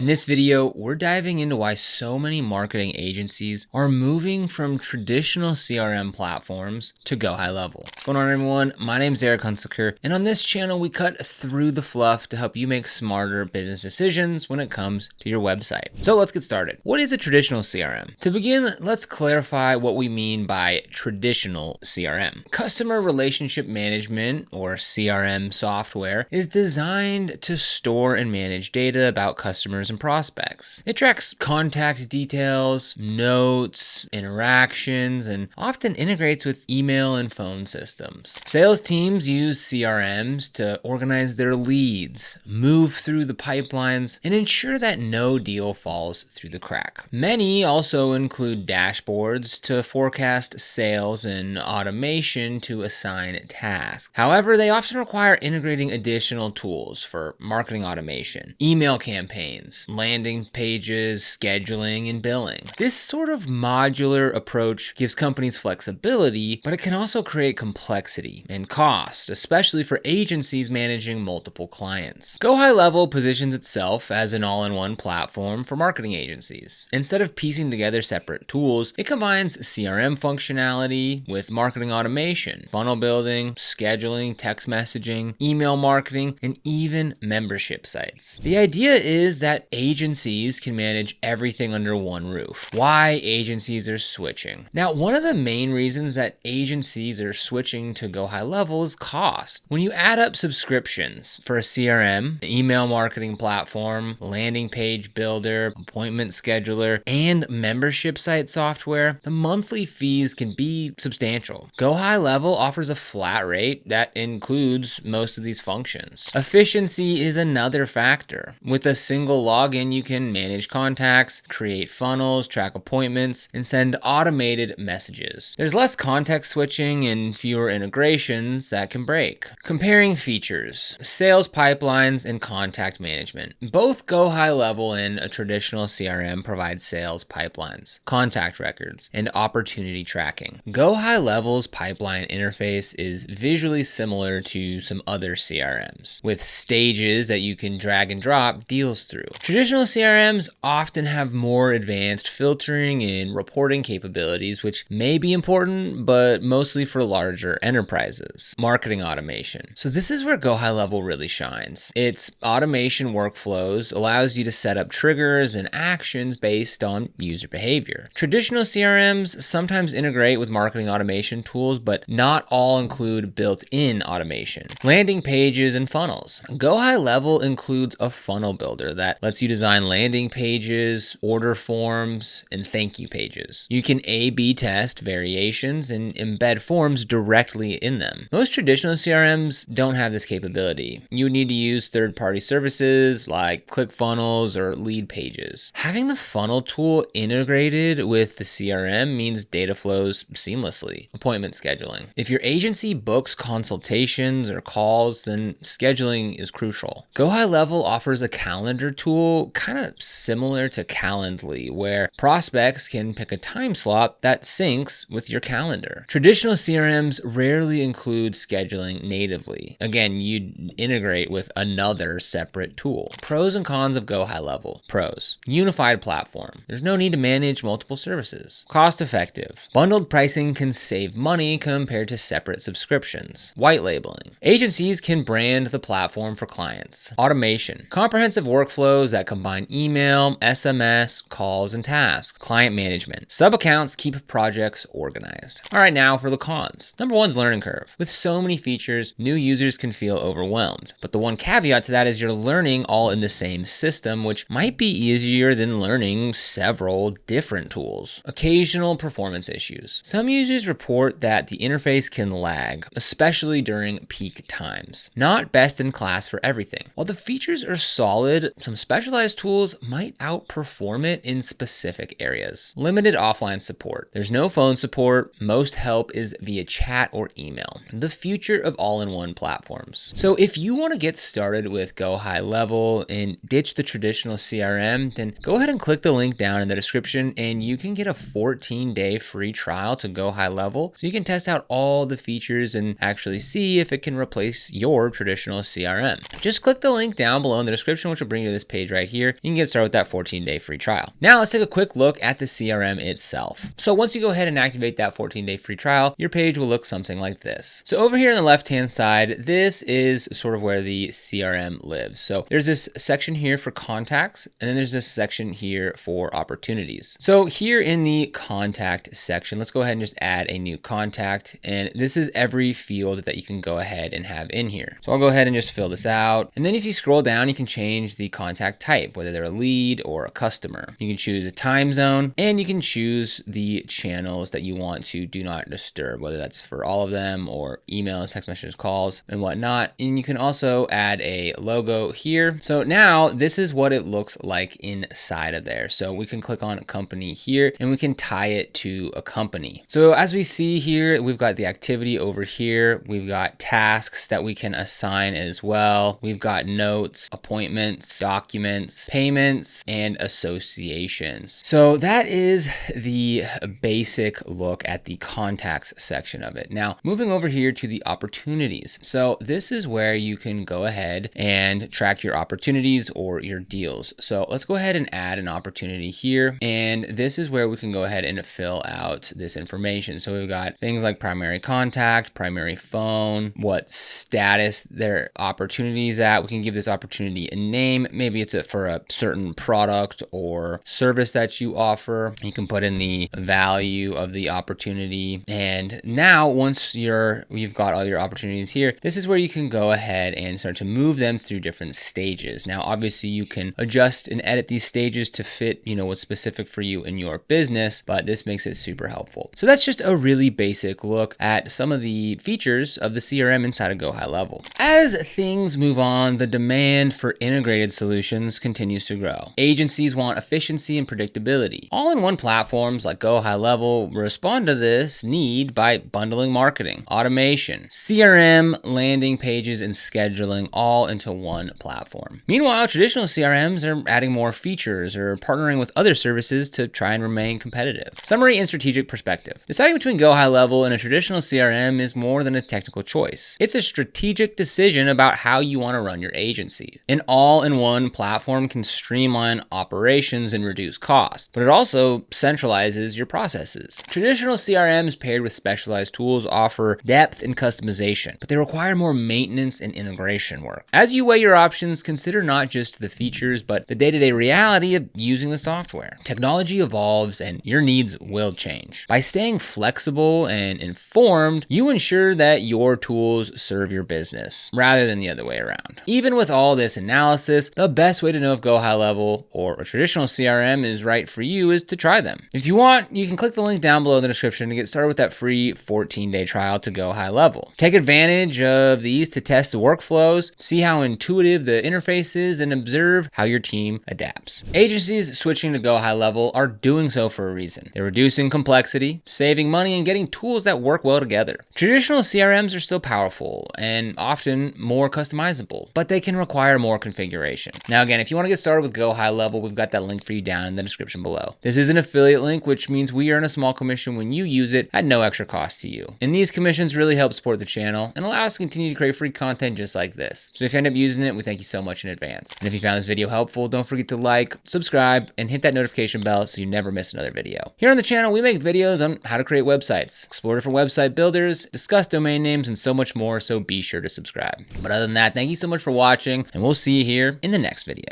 In this video, we're diving into why so many marketing agencies are moving from traditional CRM platforms to GoHighLevel. What's going on, everyone? My name is Eric Hunsaker, and on this channel, we cut through the fluff to help you make smarter business decisions when it comes to your website. So let's get started. What is a traditional CRM? To begin, let's clarify what we mean by traditional CRM. Customer Relationship Management, or CRM software, is designed to store and manage data about customers and prospects. It tracks contact details, notes, interactions, and often integrates with email and phone systems. Sales teams use CRMs to organize their leads, move through the pipelines, and ensure that no deal falls through the crack. Many also include dashboards to forecast sales and automation to assign tasks. However, they often require integrating additional tools for marketing automation, email campaigns, landing pages, scheduling, and billing. This sort of modular approach gives companies flexibility, but it can also create complexity and cost, especially for agencies managing multiple clients. GoHighLevel positions itself as an all-in-one platform for marketing agencies. Instead of piecing together separate tools, it combines CRM functionality with marketing automation, funnel building, scheduling, text messaging, email marketing, and even membership sites. The idea is that agencies can manage everything under one roof. Why agencies are switching. Now, one of the main reasons that agencies are switching to GoHighLevel is cost. When you add up subscriptions for a CRM, email marketing platform, landing page builder, appointment scheduler, and membership site software, the monthly fees can be substantial. GoHighLevel offers a flat rate that includes most of these functions. Efficiency is another factor. With a single login, you can manage contacts, create funnels, track appointments, and send automated messages. There's less context switching and fewer integrations that can break. Comparing features, sales pipelines, and contact management. Both GoHighLevel and a traditional CRM provide sales pipelines, contact records, and opportunity tracking. GoHighLevel's pipeline interface is visually similar to some other CRMs, with stages that you can drag and drop deals through. Traditional CRMs often have more advanced filtering and reporting capabilities, which may be important, but mostly for larger enterprises. Marketing automation. So this is where GoHighLevel really shines. Its automation workflows allows you to set up triggers and actions based on user behavior. Traditional CRMs sometimes integrate with marketing automation tools, but not all include built-in automation. Landing pages and funnels. GoHighLevel includes a funnel builder that lets you design landing pages, order forms, and thank you pages. You can A/B test variations and embed forms directly in them. Most traditional CRMs don't have this capability. You would need to use third-party services like ClickFunnels or Leadpages. Having the funnel tool integrated with the CRM means data flows seamlessly. Appointment scheduling. If your agency books consultations or calls, then scheduling is crucial. GoHighLevel offers a calendar tool kind of similar to Calendly, where prospects can pick a time slot that syncs with your calendar. Traditional CRMs rarely include scheduling natively. Again, you'd integrate with another separate tool. Pros and cons of GoHighLevel. Pros: unified platform. There's no need to manage multiple services. Cost effective. Bundled pricing can save money compared to separate subscriptions. White labeling. Agencies can brand the platform for clients. Automation. Comprehensive workflows that combine email, SMS, calls, and tasks. Client management. Sub-accounts keep projects organized. All right, now for the cons. Number one is learning curve. With so many features, new users can feel overwhelmed. But the one caveat to that is you're learning all in the same system, which might be easier than learning several different tools. Occasional performance issues. Some users report that the interface can lag, especially during peak times. Not best in class for everything. While the features are solid, some specialized tools might outperform it in specific areas. Limited offline support. There's no phone support. Most help is via chat or email. The future of all-in-one platforms. So if you want to get started with GoHighLevel and ditch the traditional CRM, then go ahead and click the link down in the description and you can get a 14-day free trial to GoHighLevel so you can test out all the features and actually see if it can replace your traditional CRM. Just click the link down below in the description, which will bring you to this page page right here. You can get started with that 14-day free trial. Now let's take a quick look at the CRM itself. So once you go ahead and activate that 14-day free trial, your page will look something like this. So over here on the left-hand side, this is sort of where the CRM lives. So there's this section here for contacts, and then there's this section here for opportunities. So here in the contact section, let's go ahead and just add a new contact. And this is every field that you can go ahead and have in here. So I'll go ahead and just fill this out. And then if you scroll down, you can change the contact type, whether they're a lead or a customer. You can choose a time zone, and you can choose the channels that you want to do not disturb, whether that's for all of them or emails, text messages, calls, and whatnot. And you can also add a logo here. So now this is what it looks like inside of there. So we can click on a company here and we can tie it to a company. So as we see here, we've got the activity over here. We've got tasks that we can assign as well. We've got notes, appointments, documents, payments, and associations. So that is the basic look at the contacts section of it. Now, moving over here to the opportunities. So this is where you can go ahead and track your opportunities or your deals. So let's go ahead and add an opportunity here. And this is where we can go ahead and fill out this information. So we've got things like primary contact, primary phone, what status their opportunity is at. We can give this opportunity a name. Maybe it's for a certain product or service that you offer. You can put in the value of the opportunity. And now once you've got all your opportunities here, this is where you can go ahead and start to move them through different stages. Now, obviously you can adjust and edit these stages to fit, what's specific for you in your business, but this makes it super helpful. So that's just a really basic look at some of the features of the CRM inside of GoHighLevel. As things move on, the demand for integrated solutions continues to grow. Agencies want efficiency and predictability. All-in-one platforms like GoHighLevel respond to this need by bundling marketing, automation, CRM, landing pages, and scheduling all into one platform. Meanwhile, traditional CRMs are adding more features or partnering with other services to try and remain competitive. Summary and strategic perspective. Deciding between GoHighLevel and a traditional CRM is more than a technical choice. It's a strategic decision about how you want to run your agency. An all-in-one platform can streamline operations and reduce costs, but it also centralizes your processes. Traditional CRMs paired with specialized tools offer depth and customization, but they require more maintenance and integration work. As you weigh your options, consider not just the features, but the day-to-day reality of using the software. Technology evolves and your needs will change. By staying flexible and informed, you ensure that your tools serve your business rather than the other way around. Even with all this analysis, the best way to know if GoHighLevel or a traditional CRM is right for you is to try them. If you want, you can click the link down below in the description to get started with that free 14-day trial to GoHighLevel. Take advantage of these to test the workflows, see how intuitive the interface is, and observe how your team adapts. Agencies switching to GoHighLevel are doing so for a reason. They're reducing complexity, saving money, and getting tools that work well together. Traditional CRMs are still powerful and often more customizable, but they can require more configuration. Now again, if you want to get started with GoHighLevel, we've got that link for you down in the description below. This is an affiliate link, which means we earn a small commission when you use it at no extra cost to you. And these commissions really help support the channel and allow us to continue to create free content just like this. So if you end up using it, we thank you so much in advance. And if you found this video helpful, don't forget to like, subscribe, and hit that notification bell so you never miss another video. Here on the channel, we make videos on how to create websites, explore different website builders, discuss domain names, and so much more, so be sure to subscribe. But other than that, thank you so much for watching, and we'll see you here in the next video.